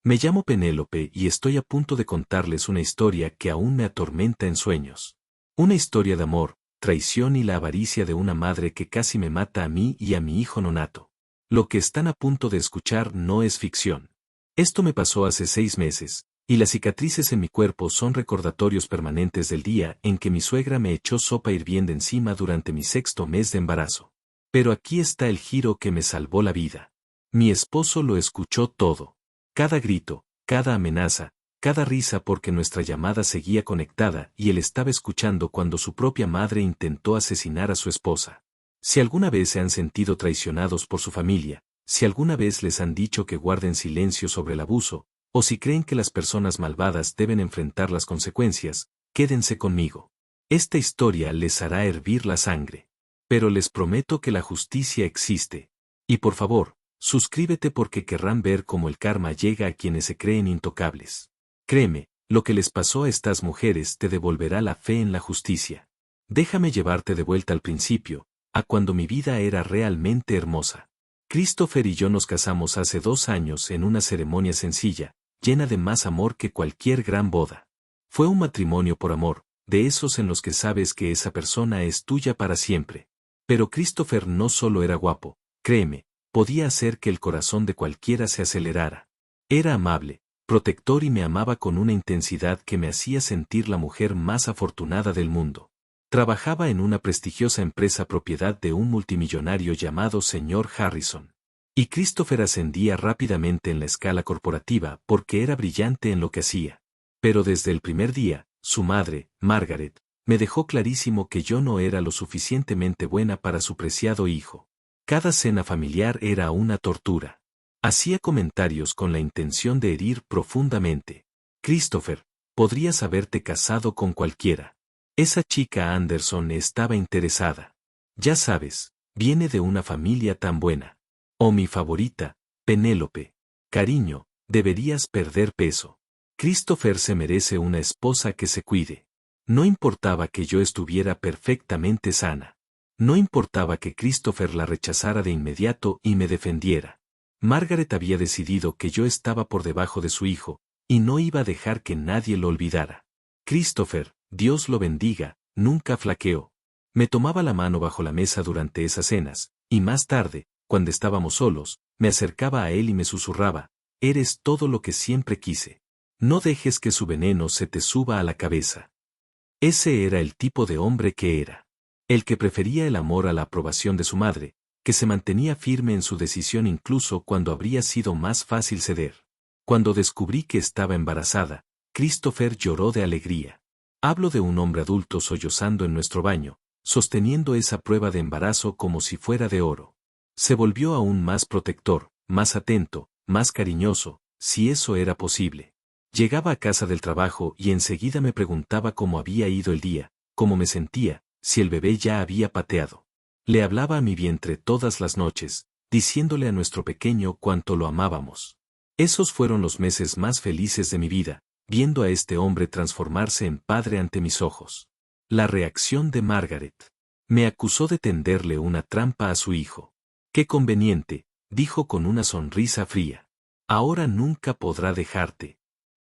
Me llamo Penélope y estoy a punto de contarles una historia que aún me atormenta en sueños. Una historia de amor, traición y la avaricia de una madre que casi me mata a mí y a mi hijo nonato. Lo que están a punto de escuchar no es ficción. Esto me pasó hace 6 meses, y las cicatrices en mi cuerpo son recordatorios permanentes del día en que mi suegra me echó sopa hirviendo encima durante mi 6º mes de embarazo. Pero aquí está el giro que me salvó la vida. Mi esposo lo escuchó todo. Cada grito, cada amenaza, cada risa porque nuestra llamada seguía conectada y él estaba escuchando cuando su propia madre intentó asesinar a su esposa. Si alguna vez se han sentido traicionados por su familia, si alguna vez les han dicho que guarden silencio sobre el abuso, o si creen que las personas malvadas deben enfrentar las consecuencias, quédense conmigo. Esta historia les hará hervir la sangre. Pero les prometo que la justicia existe. Y por favor, suscríbete porque querrán ver cómo el karma llega a quienes se creen intocables. Créeme, lo que les pasó a estas mujeres te devolverá la fe en la justicia. Déjame llevarte de vuelta al principio, a cuando mi vida era realmente hermosa. Christopher y yo nos casamos hace 2 años en una ceremonia sencilla, llena de más amor que cualquier gran boda. Fue un matrimonio por amor, de esos en los que sabes que esa persona es tuya para siempre. Pero Christopher no solo era guapo, créeme, podía hacer que el corazón de cualquiera se acelerara. Era amable, protector y me amaba con una intensidad que me hacía sentir la mujer más afortunada del mundo. Trabajaba en una prestigiosa empresa propiedad de un multimillonario llamado Sr. Harrison. Y Christopher ascendía rápidamente en la escala corporativa porque era brillante en lo que hacía. Pero desde el primer día, su madre, Margaret, me dejó clarísimo que yo no era lo suficientemente buena para su preciado hijo. Cada cena familiar era una tortura. Hacía comentarios con la intención de herir profundamente. Christopher, podrías haberte casado con cualquiera. Esa chica Anderson estaba interesada. Ya sabes, viene de una familia tan buena. Oh, mi favorita, Penélope. Cariño, deberías perder peso. Christopher se merece una esposa que se cuide. No importaba que yo estuviera perfectamente sana. No importaba que Christopher la rechazara de inmediato y me defendiera. Margaret había decidido que yo estaba por debajo de su hijo, y no iba a dejar que nadie lo olvidara. Christopher, Dios lo bendiga, nunca flaqueó. Me tomaba la mano bajo la mesa durante esas cenas, y más tarde, cuando estábamos solos, me acercaba a él y me susurraba, eres todo lo que siempre quise. No dejes que su veneno se te suba a la cabeza. Ese era el tipo de hombre que era. El que prefería el amor a la aprobación de su madre, que se mantenía firme en su decisión incluso cuando habría sido más fácil ceder. Cuando descubrí que estaba embarazada, Christopher lloró de alegría. Hablo de un hombre adulto sollozando en nuestro baño, sosteniendo esa prueba de embarazo como si fuera de oro. Se volvió aún más protector, más atento, más cariñoso, si eso era posible. Llegaba a casa del trabajo y enseguida me preguntaba cómo había ido el día, cómo me sentía, si el bebé ya había pateado. Le hablaba a mi vientre todas las noches, diciéndole a nuestro pequeño cuánto lo amábamos. Esos fueron los meses más felices de mi vida, viendo a este hombre transformarse en padre ante mis ojos. La reacción de Margaret. Me acusó de tenderle una trampa a su hijo. Qué conveniente, dijo con una sonrisa fría. Ahora nunca podrá dejarte.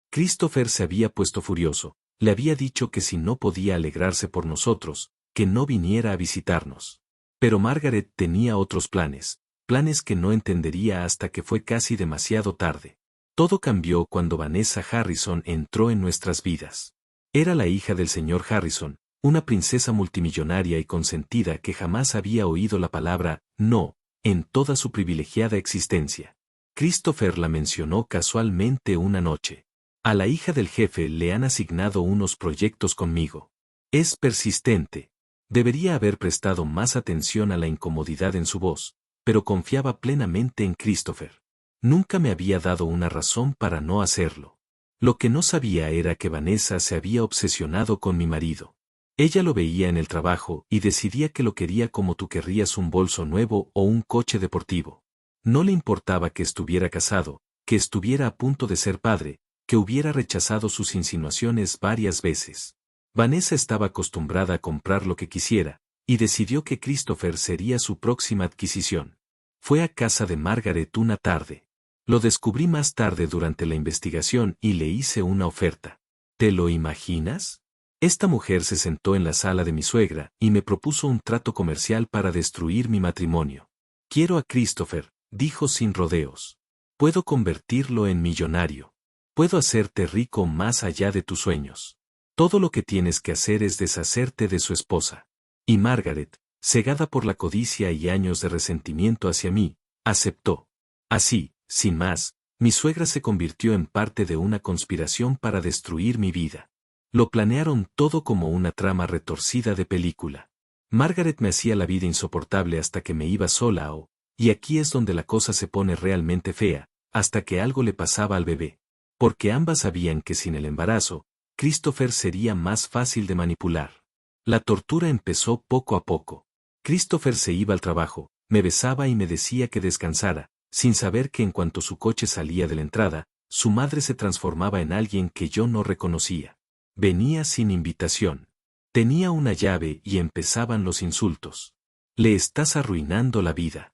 Christopher se había puesto furioso, le había dicho que si no podía alegrarse por nosotros, que no viniera a visitarnos. Pero Margaret tenía otros planes, planes que no entendería hasta que fue casi demasiado tarde. Todo cambió cuando Vanessa Harrison entró en nuestras vidas. Era la hija del señor Harrison, una princesa multimillonaria y consentida que jamás había oído la palabra no en toda su privilegiada existencia. Christopher la mencionó casualmente una noche. A la hija del jefe le han asignado unos proyectos conmigo. Es persistente. Debería haber prestado más atención a la incomodidad en su voz, pero confiaba plenamente en Christopher. Nunca me había dado una razón para no hacerlo. Lo que no sabía era que Vanessa se había obsesionado con mi marido. Ella lo veía en el trabajo y decidía que lo quería como tú querrías un bolso nuevo o un coche deportivo. No le importaba que estuviera casado, que estuviera a punto de ser padre, que hubiera rechazado sus insinuaciones varias veces. Vanessa estaba acostumbrada a comprar lo que quisiera, y decidió que Christopher sería su próxima adquisición. Fue a casa de Margaret una tarde. Lo descubrí más tarde durante la investigación y le hice una oferta. ¿Te lo imaginas? Esta mujer se sentó en la sala de mi suegra y me propuso un trato comercial para destruir mi matrimonio. Quiero a Christopher, dijo sin rodeos. Puedo convertirlo en millonario. Puedo hacerte rico más allá de tus sueños. Todo lo que tienes que hacer es deshacerte de su esposa. Y Margaret, cegada por la codicia y años de resentimiento hacia mí, aceptó. Así, sin más, mi suegra se convirtió en parte de una conspiración para destruir mi vida. Lo planearon todo como una trama retorcida de película. Margaret me hacía la vida insoportable hasta que me iba sola y aquí es donde la cosa se pone realmente fea, hasta que algo le pasaba al bebé. Porque ambas sabían que sin el embarazo, Christopher sería más fácil de manipular. La tortura empezó poco a poco. Christopher se iba al trabajo, me besaba y me decía que descansara, sin saber que en cuanto su coche salía de la entrada, su madre se transformaba en alguien que yo no reconocía. Venía sin invitación. Tenía una llave y empezaban los insultos. Le estás arruinando la vida.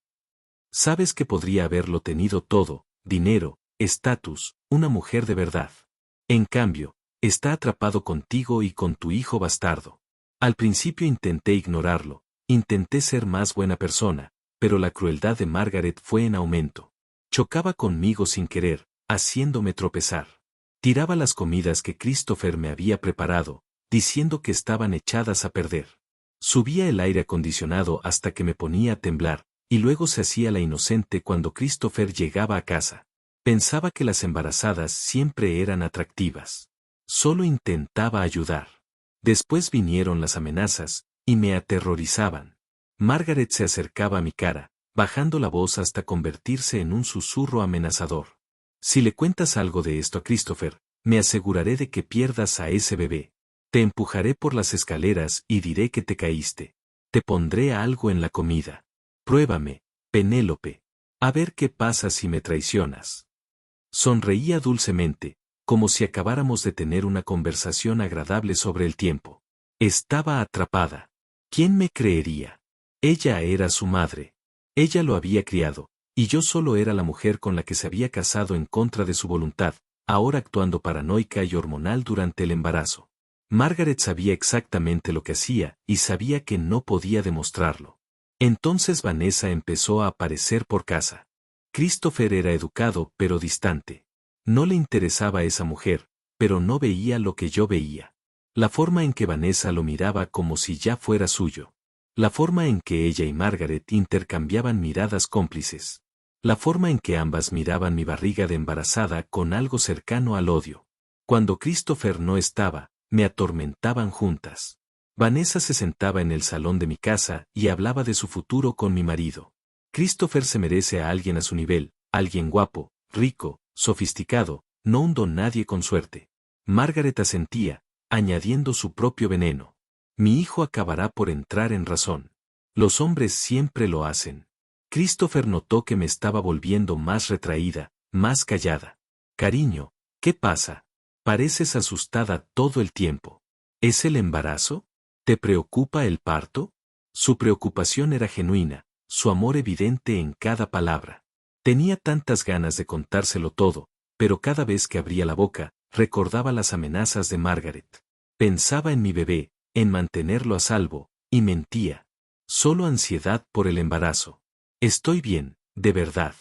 Sabes que podría haberlo tenido todo, dinero, estatus, una mujer de verdad. En cambio, está atrapado contigo y con tu hijo bastardo. Al principio intenté ignorarlo, intenté ser más buena persona, pero la crueldad de Margaret fue en aumento. Chocaba conmigo sin querer, haciéndome tropezar. Tiraba las comidas que Christopher me había preparado, diciendo que estaban echadas a perder. Subía el aire acondicionado hasta que me ponía a temblar, y luego se hacía la inocente cuando Christopher llegaba a casa. Pensaba que las embarazadas siempre eran atractivas. Solo intentaba ayudar. Después vinieron las amenazas, y me aterrorizaban. Margaret se acercaba a mi cara, bajando la voz hasta convertirse en un susurro amenazador. Si le cuentas algo de esto a Christopher, me aseguraré de que pierdas a ese bebé. Te empujaré por las escaleras y diré que te caíste. Te pondré algo en la comida. Pruébame, Penélope. A ver qué pasa si me traicionas. Sonreía dulcemente, como si acabáramos de tener una conversación agradable sobre el tiempo. Estaba atrapada. ¿Quién me creería? Ella era su madre. Ella lo había criado, y yo solo era la mujer con la que se había casado en contra de su voluntad, ahora actuando paranoica y hormonal durante el embarazo. Margaret sabía exactamente lo que hacía y sabía que no podía demostrarlo. Entonces Vanessa empezó a aparecer por casa. Christopher era educado pero distante. No le interesaba esa mujer, pero no veía lo que yo veía. La forma en que Vanessa lo miraba como si ya fuera suyo. La forma en que ella y Margaret intercambiaban miradas cómplices. La forma en que ambas miraban mi barriga de embarazada con algo cercano al odio. Cuando Christopher no estaba, me atormentaban juntas. Vanessa se sentaba en el salón de mi casa y hablaba de su futuro con mi marido. Christopher se merece a alguien a su nivel, alguien guapo, rico, sofisticado, no un don nadie con suerte. Margaret asentía, añadiendo su propio veneno. Mi hijo acabará por entrar en razón. Los hombres siempre lo hacen. Christopher notó que me estaba volviendo más retraída, más callada. Cariño, ¿qué pasa? Pareces asustada todo el tiempo. ¿Es el embarazo? ¿Te preocupa el parto? Su preocupación era genuina, su amor evidente en cada palabra. Tenía tantas ganas de contárselo todo, pero cada vez que abría la boca, recordaba las amenazas de Margaret. Pensaba en mi bebé, en mantenerlo a salvo, y mentía. Solo ansiedad por el embarazo. Estoy bien, de verdad.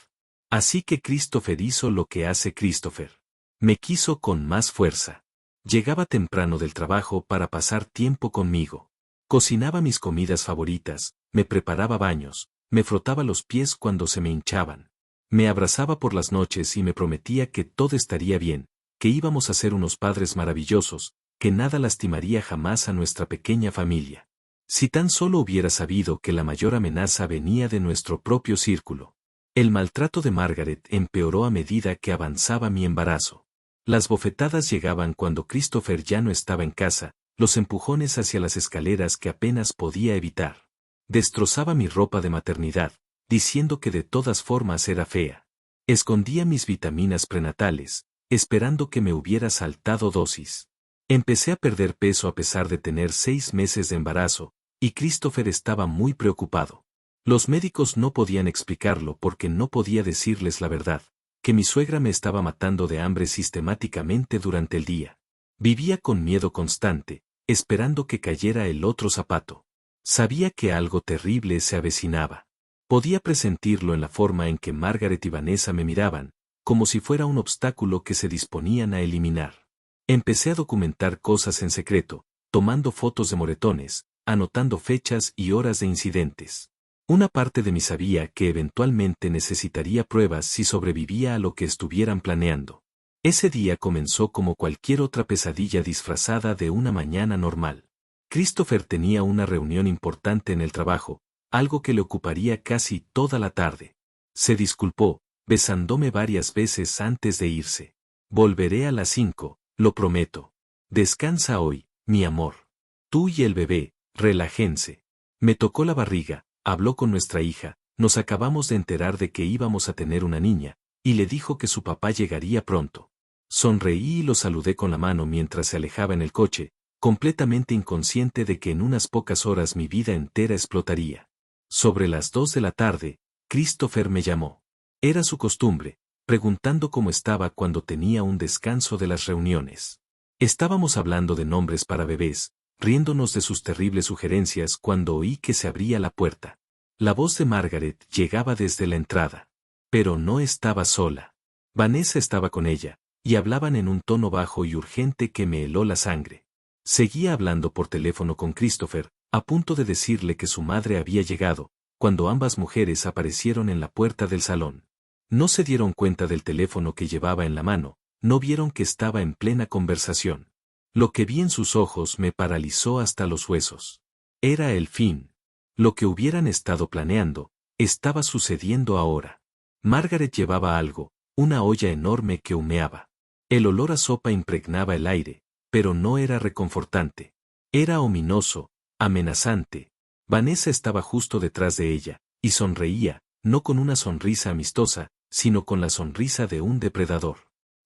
Así que Christopher hizo lo que hace Christopher. Me quiso con más fuerza. Llegaba temprano del trabajo para pasar tiempo conmigo. Cocinaba mis comidas favoritas, me preparaba baños, me frotaba los pies cuando se me hinchaban. Me abrazaba por las noches y me prometía que todo estaría bien, que íbamos a ser unos padres maravillosos, que nada lastimaría jamás a nuestra pequeña familia. Si tan solo hubiera sabido que la mayor amenaza venía de nuestro propio círculo. El maltrato de Margaret empeoró a medida que avanzaba mi embarazo. Las bofetadas llegaban cuando Christopher ya no estaba en casa, los empujones hacia las escaleras que apenas podía evitar. Destrozaba mi ropa de maternidad, diciendo que de todas formas era fea. Escondía mis vitaminas prenatales, esperando que me hubiera saltado dosis. Empecé a perder peso a pesar de tener 6 meses de embarazo, y Christopher estaba muy preocupado. Los médicos no podían explicarlo porque no podía decirles la verdad. que mi suegra me estaba matando de hambre sistemáticamente durante el día. Vivía con miedo constante, esperando que cayera el otro zapato. Sabía que algo terrible se avecinaba. Podía presentirlo en la forma en que Margaret y Vanessa me miraban, como si fuera un obstáculo que se disponían a eliminar. Empecé a documentar cosas en secreto, tomando fotos de moretones, anotando fechas y horas de incidentes. Una parte de mí sabía que eventualmente necesitaría pruebas si sobrevivía a lo que estuvieran planeando. Ese día comenzó como cualquier otra pesadilla disfrazada de una mañana normal. Christopher tenía una reunión importante en el trabajo, algo que le ocuparía casi toda la tarde. Se disculpó, besándome varias veces antes de irse. Volveré a las 5, lo prometo. Descansa hoy, mi amor. Tú y el bebé, relájense. Me tocó la barriga, habló con nuestra hija, nos acabamos de enterar de que íbamos a tener una niña, y le dijo que su papá llegaría pronto. Sonreí y lo saludé con la mano mientras se alejaba en el coche, completamente inconsciente de que en unas pocas horas mi vida entera explotaría. Sobre las 2 de la tarde, Christopher me llamó. Era su costumbre, preguntando cómo estaba cuando tenía un descanso de las reuniones. Estábamos hablando de nombres para bebés, riéndonos de sus terribles sugerencias cuando oí que se abría la puerta. La voz de Margaret llegaba desde la entrada. Pero no estaba sola. Vanessa estaba con ella, y hablaban en un tono bajo y urgente que me heló la sangre. Seguía hablando por teléfono con Christopher, a punto de decirle que su madre había llegado, cuando ambas mujeres aparecieron en la puerta del salón. No se dieron cuenta del teléfono que llevaba en la mano, no vieron que estaba en plena conversación. Lo que vi en sus ojos me paralizó hasta los huesos. Era el fin. Lo que hubieran estado planeando, estaba sucediendo ahora. Margaret llevaba algo, una olla enorme que humeaba. El olor a sopa impregnaba el aire, pero no era reconfortante. Era ominoso, amenazante. Vanessa estaba justo detrás de ella, y sonreía, no con una sonrisa amistosa, sino con la sonrisa de un depredador.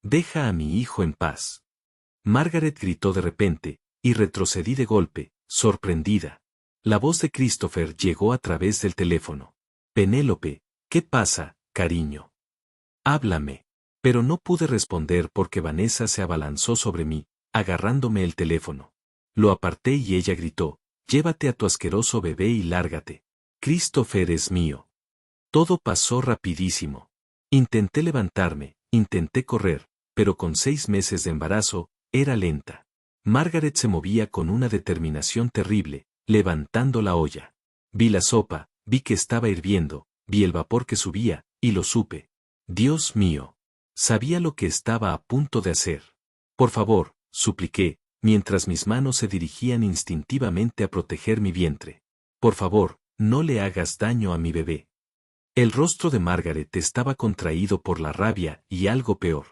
«Deja a mi hijo en paz». Margaret gritó de repente, y retrocedí de golpe, sorprendida. La voz de Christopher llegó a través del teléfono. «Penélope, ¿qué pasa, cariño? Háblame». Pero no pude responder porque Vanessa se abalanzó sobre mí, agarrándome el teléfono. Lo aparté y ella gritó, «Llévate a tu asqueroso bebé y lárgate. Christopher es mío». Todo pasó rapidísimo. Intenté levantarme, intenté correr, pero con 6 meses de embarazo, era lenta. Margaret se movía con una determinación terrible, levantando la olla. Vi la sopa, vi que estaba hirviendo, vi el vapor que subía, y lo supe. Dios mío. Sabía lo que estaba a punto de hacer. «Por favor», supliqué, mientras mis manos se dirigían instintivamente a proteger mi vientre. «Por favor, no le hagas daño a mi bebé». El rostro de Margaret estaba contraído por la rabia y algo peor.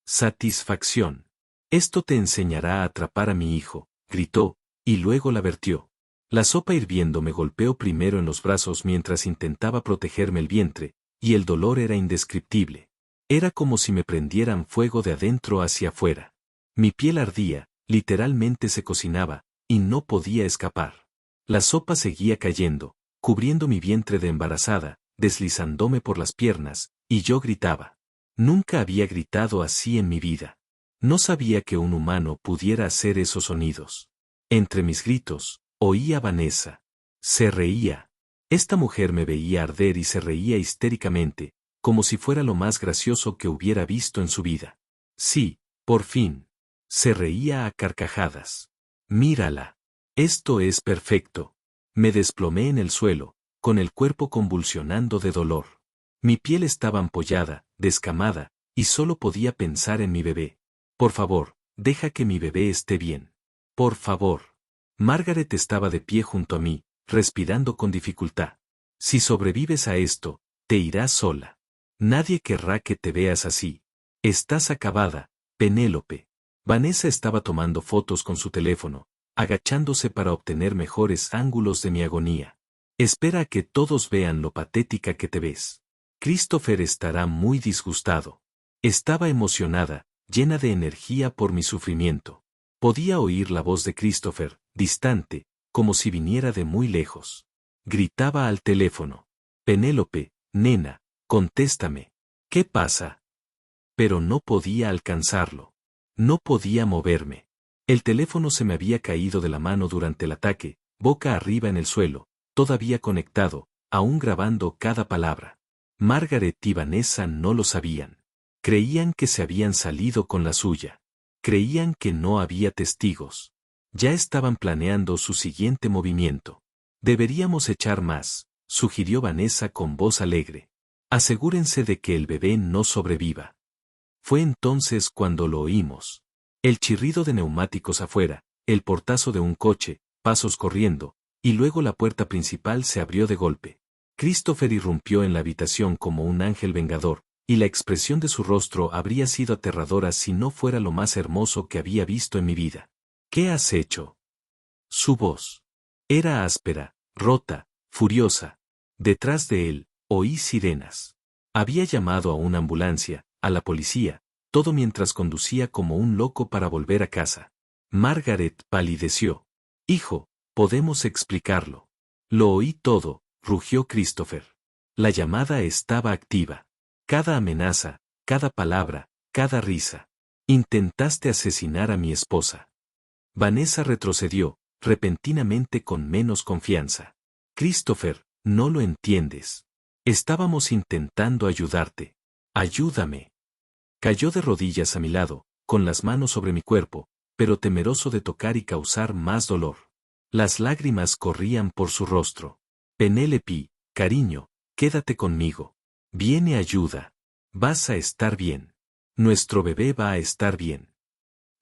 Satisfacción. «Esto te enseñará a atrapar a mi hijo», gritó, y luego la vertió. La sopa hirviendo me golpeó primero en los brazos mientras intentaba protegerme el vientre, y el dolor era indescriptible. Era como si me prendieran fuego de adentro hacia afuera. Mi piel ardía, literalmente se cocinaba, y no podía escapar. La sopa seguía cayendo, cubriendo mi vientre de embarazada, deslizándome por las piernas, y yo gritaba. Nunca había gritado así en mi vida. No sabía que un humano pudiera hacer esos sonidos. Entre mis gritos, oí a Vanessa. Se reía. Esta mujer me veía arder y se reía histéricamente, como si fuera lo más gracioso que hubiera visto en su vida. Sí, por fin. Se reía a carcajadas. «Mírala. Esto es perfecto». Me desplomé en el suelo, con el cuerpo convulsionando de dolor. Mi piel estaba ampollada, descamada, y solo podía pensar en mi bebé. «Por favor, deja que mi bebé esté bien. Por favor». Margaret estaba de pie junto a mí, respirando con dificultad. «Si sobrevives a esto, te irás sola. Nadie querrá que te veas así. Estás acabada, Penélope». Vanessa estaba tomando fotos con su teléfono, agachándose para obtener mejores ángulos de mi agonía. «Espera a que todos vean lo patética que te ves. Christopher estará muy disgustado». Estaba emocionada, llena de energía por mi sufrimiento. Podía oír la voz de Christopher, distante, como si viniera de muy lejos. Gritaba al teléfono. «Penélope, nena, contéstame. ¿Qué pasa? pero no podía alcanzarlo. No podía moverme. El teléfono se me había caído de la mano durante el ataque, boca arriba en el suelo, todavía conectado, aún grabando cada palabra. Margaret y Vanessa no lo sabían. Creían que se habían salido con la suya. Creían que no había testigos. Ya estaban planeando su siguiente movimiento. Deberíamos echar más, sugirió Vanessa con voz alegre. Asegúrense de que el bebé no sobreviva. Fue entonces cuando lo oímos. El chirrido de neumáticos afuera, el portazo de un coche, pasos corriendo, y luego la puerta principal se abrió de golpe. Christopher irrumpió en la habitación como un ángel vengador, y la expresión de su rostro habría sido aterradora si no fuera lo más hermoso que había visto en mi vida. ¿Qué has hecho? Su voz era áspera, rota, furiosa. Detrás de él, oí sirenas. Había llamado a una ambulancia, a la policía, todo mientras conducía como un loco para volver a casa. Margaret palideció. Hijo, podemos explicarlo. Lo oí todo, rugió Christopher. La llamada estaba activa. Cada amenaza, cada palabra, cada risa. Intentaste asesinar a mi esposa. Vanessa retrocedió, repentinamente con menos confianza. Christopher, no lo entiendes. Estábamos intentando ayudarte. Ayúdame. Cayó de rodillas a mi lado, con las manos sobre mi cuerpo, pero temeroso de tocar y causar más dolor. Las lágrimas corrían por su rostro. Penélope, cariño, quédate conmigo. Viene ayuda. Vas a estar bien. Nuestro bebé va a estar bien.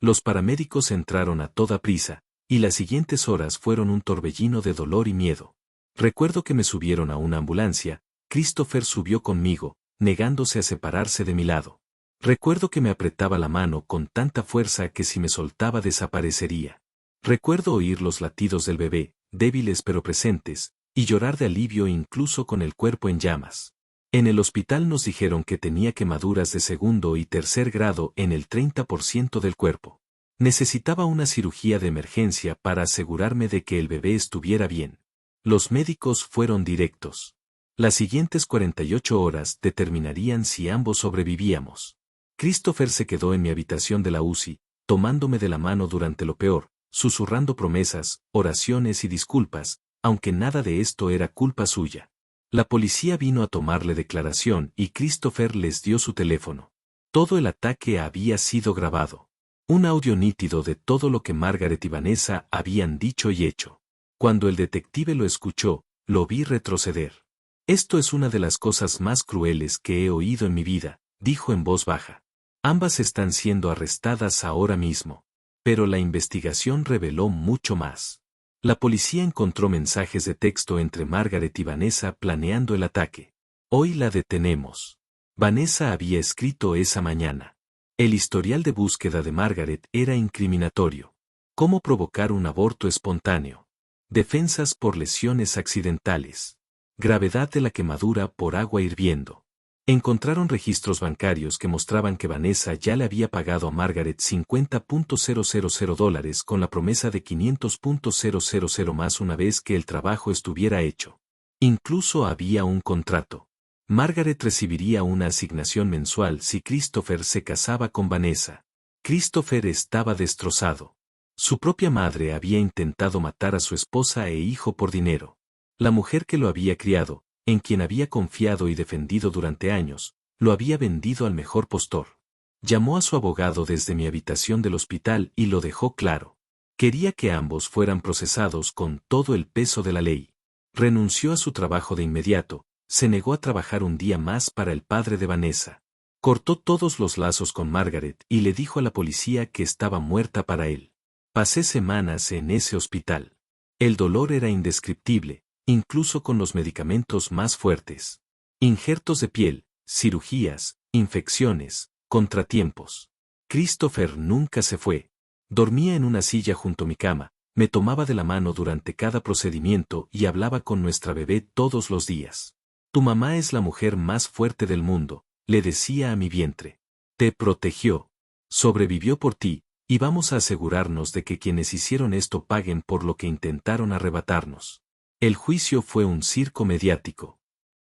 Los paramédicos entraron a toda prisa, y las siguientes horas fueron un torbellino de dolor y miedo. Recuerdo que me subieron a una ambulancia, Christopher subió conmigo, negándose a separarse de mi lado. Recuerdo que me apretaba la mano con tanta fuerza que si me soltaba desaparecería. Recuerdo oír los latidos del bebé, débiles pero presentes, y llorar de alivio incluso con el cuerpo en llamas. En el hospital nos dijeron que tenía quemaduras de segundo y tercer grado en el 30% del cuerpo. Necesitaba una cirugía de emergencia para asegurarme de que el bebé estuviera bien. Los médicos fueron directos. Las siguientes 48 horas determinarían si ambos sobrevivíamos. Christopher se quedó en mi habitación de la UCI, tomándome de la mano durante lo peor, susurrando promesas, oraciones y disculpas, aunque nada de esto era culpa suya. La policía vino a tomarle declaración y Christopher les dio su teléfono. Todo el ataque había sido grabado. Un audio nítido de todo lo que Margaret y Vanessa habían dicho y hecho. Cuando el detective lo escuchó, lo vi retroceder. Esto es una de las cosas más crueles que he oído en mi vida, dijo en voz baja. Ambas están siendo arrestadas ahora mismo. Pero la investigación reveló mucho más. La policía encontró mensajes de texto entre Margaret y Vanessa planeando el ataque. Hoy la detenemos. Vanessa había escrito esa mañana. El historial de búsqueda de Margaret era incriminatorio. ¿Cómo provocar un aborto espontáneo? Defensas por lesiones accidentales. Gravedad de la quemadura por agua hirviendo. Encontraron registros bancarios que mostraban que Vanessa ya le había pagado a Margaret $50,000 con la promesa de $500,000 más una vez que el trabajo estuviera hecho. Incluso había un contrato. Margaret recibiría una asignación mensual si Christopher se casaba con Vanessa. Christopher estaba destrozado. Su propia madre había intentado matar a su esposa e hijo por dinero. La mujer que lo había criado, en quien había confiado y defendido durante años, lo había vendido al mejor postor. Llamó a su abogado desde mi habitación del hospital y lo dejó claro. Quería que ambos fueran procesados con todo el peso de la ley. Renunció a su trabajo de inmediato, se negó a trabajar un día más para el padre de Vanessa. Cortó todos los lazos con Margaret y le dijo a la policía que estaba muerta para él. Pasé semanas en ese hospital. El dolor era indescriptible, incluso con los medicamentos más fuertes. Injertos de piel, cirugías, infecciones, contratiempos. Christopher nunca se fue. Dormía en una silla junto a mi cama, me tomaba de la mano durante cada procedimiento y hablaba con nuestra bebé todos los días. Tu mamá es la mujer más fuerte del mundo, le decía a mi vientre. Te protegió. Sobrevivió por ti, y vamos a asegurarnos de que quienes hicieron esto paguen por lo que intentaron arrebatarnos. El juicio fue un circo mediático.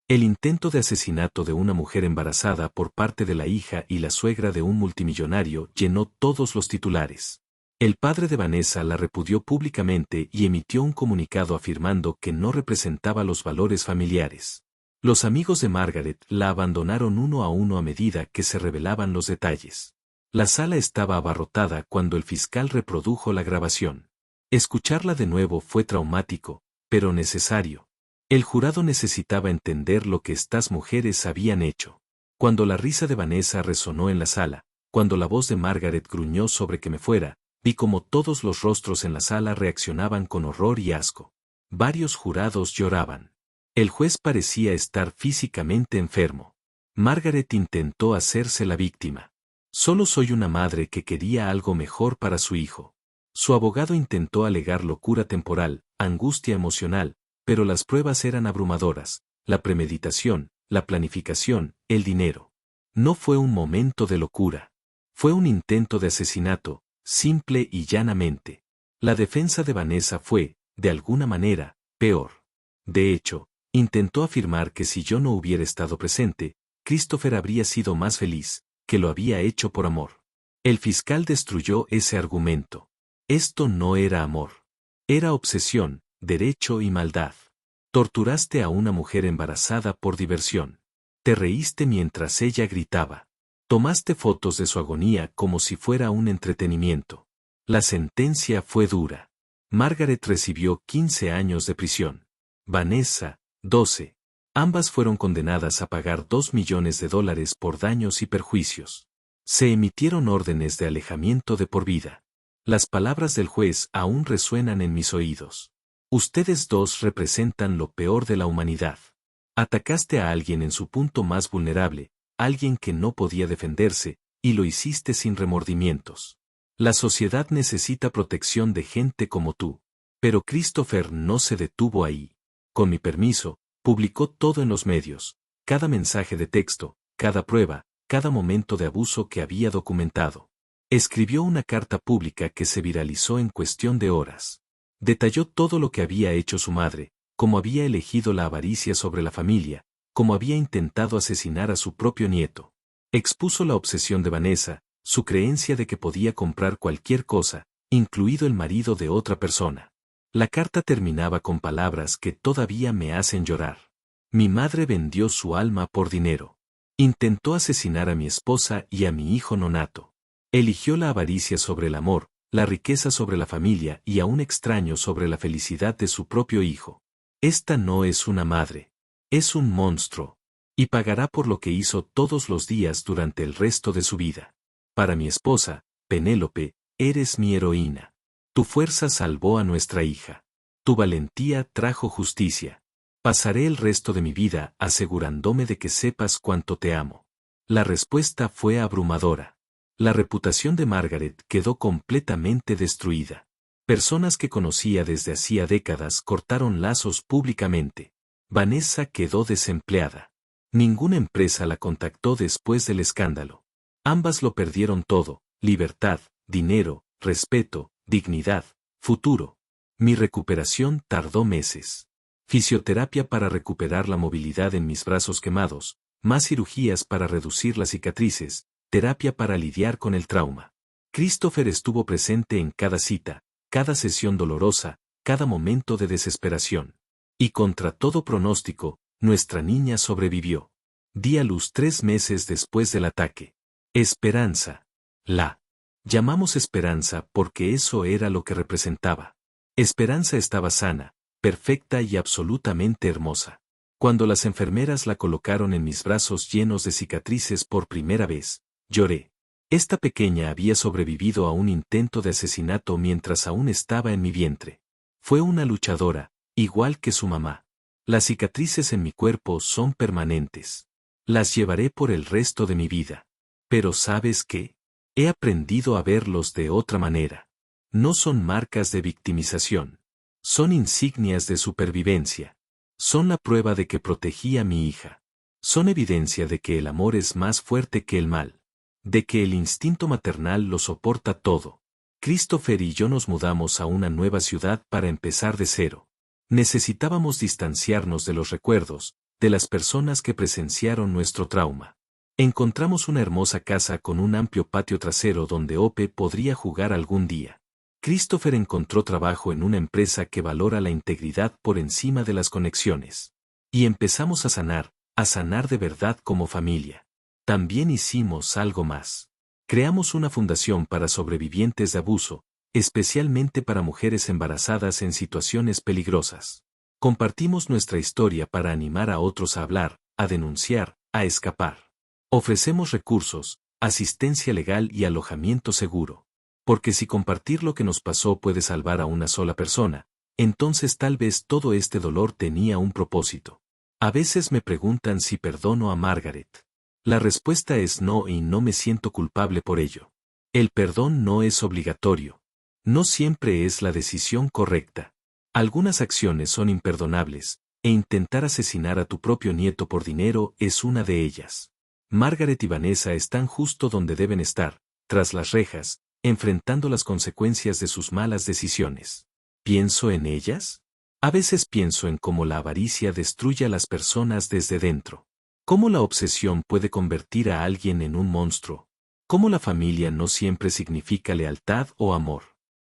El intento de asesinato de una mujer embarazada por parte de la hija y la suegra de un multimillonario llenó todos los titulares. El padre de Vanessa la repudió públicamente y emitió un comunicado afirmando que no representaba los valores familiares. Los amigos de Margaret la abandonaron uno a uno a medida que se revelaban los detalles. La sala estaba abarrotada cuando el fiscal reprodujo la grabación. Escucharla de nuevo fue traumático, pero necesario. El jurado necesitaba entender lo que estas mujeres habían hecho. Cuando la risa de Vanessa resonó en la sala, cuando la voz de Margaret gruñó sobre que me fuera, vi como todos los rostros en la sala reaccionaban con horror y asco. Varios jurados lloraban. El juez parecía estar físicamente enfermo. Margaret intentó hacerse la víctima. Solo soy una madre que quería algo mejor para su hijo. Su abogado intentó alegar locura temporal, angustia emocional, pero las pruebas eran abrumadoras, la premeditación, la planificación, el dinero. No fue un momento de locura. Fue un intento de asesinato, simple y llanamente. La defensa de Vanessa fue, de alguna manera, peor. De hecho, intentó afirmar que si yo no hubiera estado presente, Christopher habría sido más feliz, que lo había hecho por amor. El fiscal destruyó ese argumento. Esto no era amor. Era obsesión, derecho y maldad. Torturaste a una mujer embarazada por diversión. Te reíste mientras ella gritaba. Tomaste fotos de su agonía como si fuera un entretenimiento. La sentencia fue dura. Margaret recibió 15 años de prisión. Vanessa, 12. Ambas fueron condenadas a pagar $2 millones por daños y perjuicios. Se emitieron órdenes de alejamiento de por vida. Las palabras del juez aún resuenan en mis oídos. Ustedes dos representan lo peor de la humanidad. Atacaste a alguien en su punto más vulnerable, alguien que no podía defenderse, y lo hiciste sin remordimientos. La sociedad necesita protección de gente como tú. Pero Christopher no se detuvo ahí. Con mi permiso, publicó todo en los medios, cada mensaje de texto, cada prueba, cada momento de abuso que había documentado. Escribió una carta pública que se viralizó en cuestión de horas. Detalló todo lo que había hecho su madre, cómo había elegido la avaricia sobre la familia, cómo había intentado asesinar a su propio nieto. Expuso la obsesión de Vanessa, su creencia de que podía comprar cualquier cosa, incluido el marido de otra persona. La carta terminaba con palabras que todavía me hacen llorar. Mi madre vendió su alma por dinero. Intentó asesinar a mi esposa y a mi hijo nonato. Eligió la avaricia sobre el amor, la riqueza sobre la familia y a un extraño sobre la felicidad de su propio hijo. Esta no es una madre. Es un monstruo. Y pagará por lo que hizo todos los días durante el resto de su vida. Para mi esposa, Penélope, eres mi heroína. Tu fuerza salvó a nuestra hija. Tu valentía trajo justicia. Pasaré el resto de mi vida asegurándome de que sepas cuánto te amo. La respuesta fue abrumadora. La reputación de Margaret quedó completamente destruida. Personas que conocía desde hacía décadas cortaron lazos públicamente. Vanessa quedó desempleada. Ninguna empresa la contactó después del escándalo. Ambas lo perdieron todo: libertad, dinero, respeto, dignidad, futuro. Mi recuperación tardó meses. Fisioterapia para recuperar la movilidad en mis brazos quemados, más cirugías para reducir las cicatrices, terapia para lidiar con el trauma. Christopher estuvo presente en cada cita, cada sesión dolorosa, cada momento de desesperación. Y contra todo pronóstico, nuestra niña sobrevivió. Di a luz 3 meses después del ataque. Esperanza. La llamamos Esperanza porque eso era lo que representaba. Esperanza estaba sana, perfecta y absolutamente hermosa. Cuando las enfermeras la colocaron en mis brazos llenos de cicatrices por primera vez, lloré. Esta pequeña había sobrevivido a un intento de asesinato mientras aún estaba en mi vientre. Fue una luchadora, igual que su mamá. Las cicatrices en mi cuerpo son permanentes. Las llevaré por el resto de mi vida. Pero ¿sabes qué? He aprendido a verlos de otra manera. No son marcas de victimización. Son insignias de supervivencia. Son la prueba de que protegí a mi hija. Son evidencia de que el amor es más fuerte que el mal. De que el instinto maternal lo soporta todo. Christopher y yo nos mudamos a una nueva ciudad para empezar de cero. Necesitábamos distanciarnos de los recuerdos, de las personas que presenciaron nuestro trauma. Encontramos una hermosa casa con un amplio patio trasero donde Ope podría jugar algún día. Christopher encontró trabajo en una empresa que valora la integridad por encima de las conexiones. Y empezamos a sanar de verdad como familia. También hicimos algo más. Creamos una fundación para sobrevivientes de abuso, especialmente para mujeres embarazadas en situaciones peligrosas. Compartimos nuestra historia para animar a otros a hablar, a denunciar, a escapar. Ofrecemos recursos, asistencia legal y alojamiento seguro. Porque si compartir lo que nos pasó puede salvar a una sola persona, entonces tal vez todo este dolor tenía un propósito. A veces me preguntan si perdono a Margaret. La respuesta es no y no me siento culpable por ello. El perdón no es obligatorio. No siempre es la decisión correcta. Algunas acciones son imperdonables, e intentar asesinar a tu propio nieto por dinero es una de ellas. Margaret y Vanessa están justo donde deben estar, tras las rejas, enfrentando las consecuencias de sus malas decisiones. ¿Pienso en ellas? A veces pienso en cómo la avaricia destruye a las personas desde dentro. Cómo la obsesión puede convertir a alguien en un monstruo. Cómo la familia no siempre significa lealtad o amor.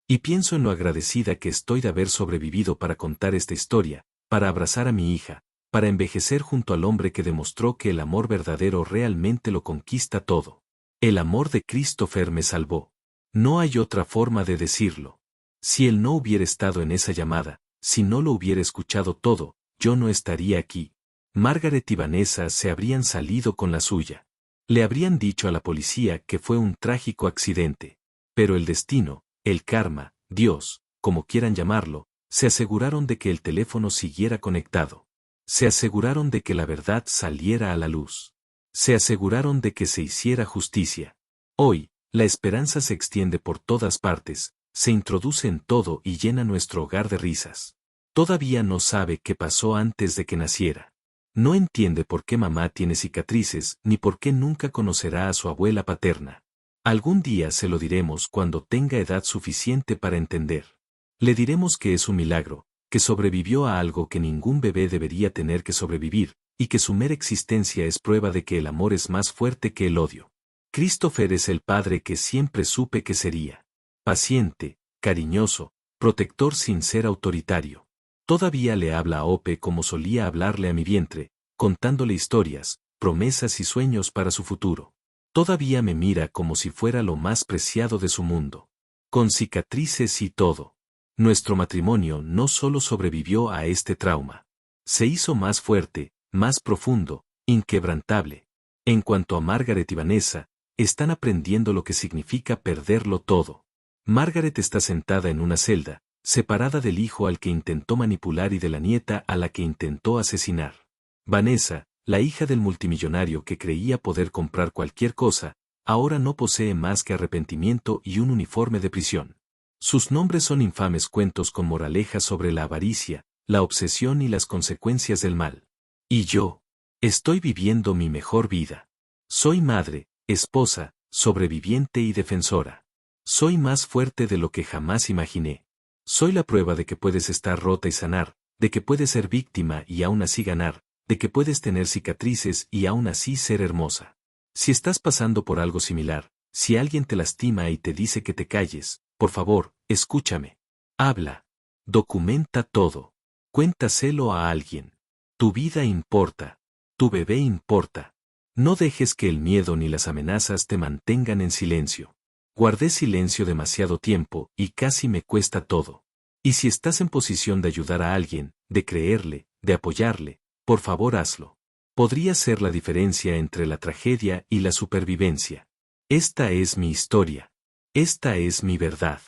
Y pienso en lo agradecida que estoy de haber sobrevivido para contar esta historia, para abrazar a mi hija, para envejecer junto al hombre que demostró que el amor verdadero realmente lo conquista todo. El amor de Christopher me salvó. No hay otra forma de decirlo. Si él no hubiera estado en esa llamada, si no lo hubiera escuchado todo, yo no estaría aquí. Margaret y Vanessa se habrían salido con la suya. Le habrían dicho a la policía que fue un trágico accidente. Pero el destino, el karma, Dios, como quieran llamarlo, se aseguraron de que el teléfono siguiera conectado. Se aseguraron de que la verdad saliera a la luz. Se aseguraron de que se hiciera justicia. Hoy, la esperanza se extiende por todas partes, se introduce en todo y llena nuestro hogar de risas. Todavía no sabe qué pasó antes de que naciera. No entiende por qué mamá tiene cicatrices ni por qué nunca conocerá a su abuela paterna. Algún día se lo diremos cuando tenga edad suficiente para entender. Le diremos que es un milagro, que sobrevivió a algo que ningún bebé debería tener que sobrevivir, y que su mera existencia es prueba de que el amor es más fuerte que el odio. Christopher es el padre que siempre supe que sería. Paciente, cariñoso, protector sin ser autoritario. Todavía le habla a Ope como solía hablarle a mi vientre, contándole historias, promesas y sueños para su futuro. Todavía me mira como si fuera lo más preciado de su mundo. Con cicatrices y todo. Nuestro matrimonio no solo sobrevivió a este trauma. Se hizo más fuerte, más profundo, inquebrantable. En cuanto a Margaret y Vanessa, están aprendiendo lo que significa perderlo todo. Margaret está sentada en una celda, separada del hijo al que intentó manipular y de la nieta a la que intentó asesinar. Vanessa, la hija del multimillonario que creía poder comprar cualquier cosa, ahora no posee más que arrepentimiento y un uniforme de prisión. Sus nombres son infames cuentos con moralejas sobre la avaricia, la obsesión y las consecuencias del mal. Y yo, estoy viviendo mi mejor vida. Soy madre, esposa, sobreviviente y defensora. Soy más fuerte de lo que jamás imaginé. Soy la prueba de que puedes estar rota y sanar, de que puedes ser víctima y aún así ganar, de que puedes tener cicatrices y aún así ser hermosa. Si estás pasando por algo similar, si alguien te lastima y te dice que te calles, por favor, escúchame. Habla. Documenta todo. Cuéntaselo a alguien. Tu vida importa. Tu bebé importa. No dejes que el miedo ni las amenazas te mantengan en silencio. Guardé silencio demasiado tiempo y casi me cuesta todo. Y si estás en posición de ayudar a alguien, de creerle, de apoyarle, por favor hazlo. Podría ser la diferencia entre la tragedia y la supervivencia. Esta es mi historia. Esta es mi verdad.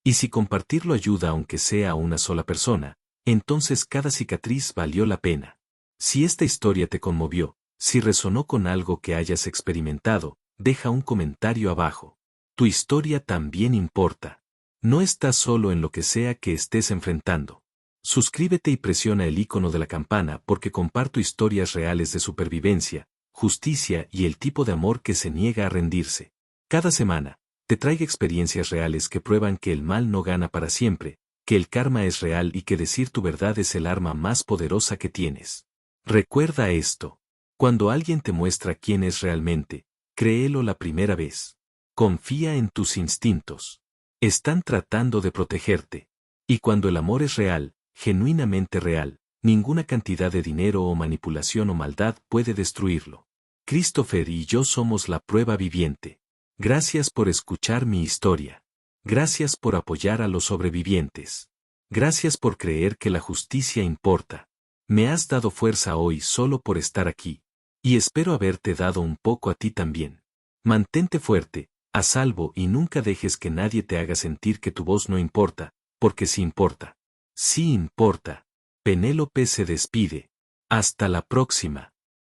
Y si compartirlo ayuda aunque sea a una sola persona, entonces cada cicatriz valió la pena. Si esta historia te conmovió, si resonó con algo que hayas experimentado, deja un comentario abajo. Tu historia también importa. No estás solo en lo que sea que estés enfrentando. Suscríbete y presiona el icono de la campana porque comparto historias reales de supervivencia, justicia y el tipo de amor que se niega a rendirse. Cada semana, te traigo experiencias reales que prueban que el mal no gana para siempre, que el karma es real y que decir tu verdad es el arma más poderosa que tienes. Recuerda esto. Cuando alguien te muestra quién es realmente, créelo la primera vez. Confía en tus instintos. Están tratando de protegerte. Y cuando el amor es real, genuinamente real, ninguna cantidad de dinero o manipulación o maldad puede destruirlo. Christopher y yo somos la prueba viviente. Gracias por escuchar mi historia. Gracias por apoyar a los sobrevivientes. Gracias por creer que la justicia importa. Me has dado fuerza hoy solo por estar aquí. Y espero haberte dado un poco a ti también. Mantente fuerte, a salvo y nunca dejes que nadie te haga sentir que tu voz no importa, porque sí importa. Sí importa. Penélope se despide. Hasta la próxima.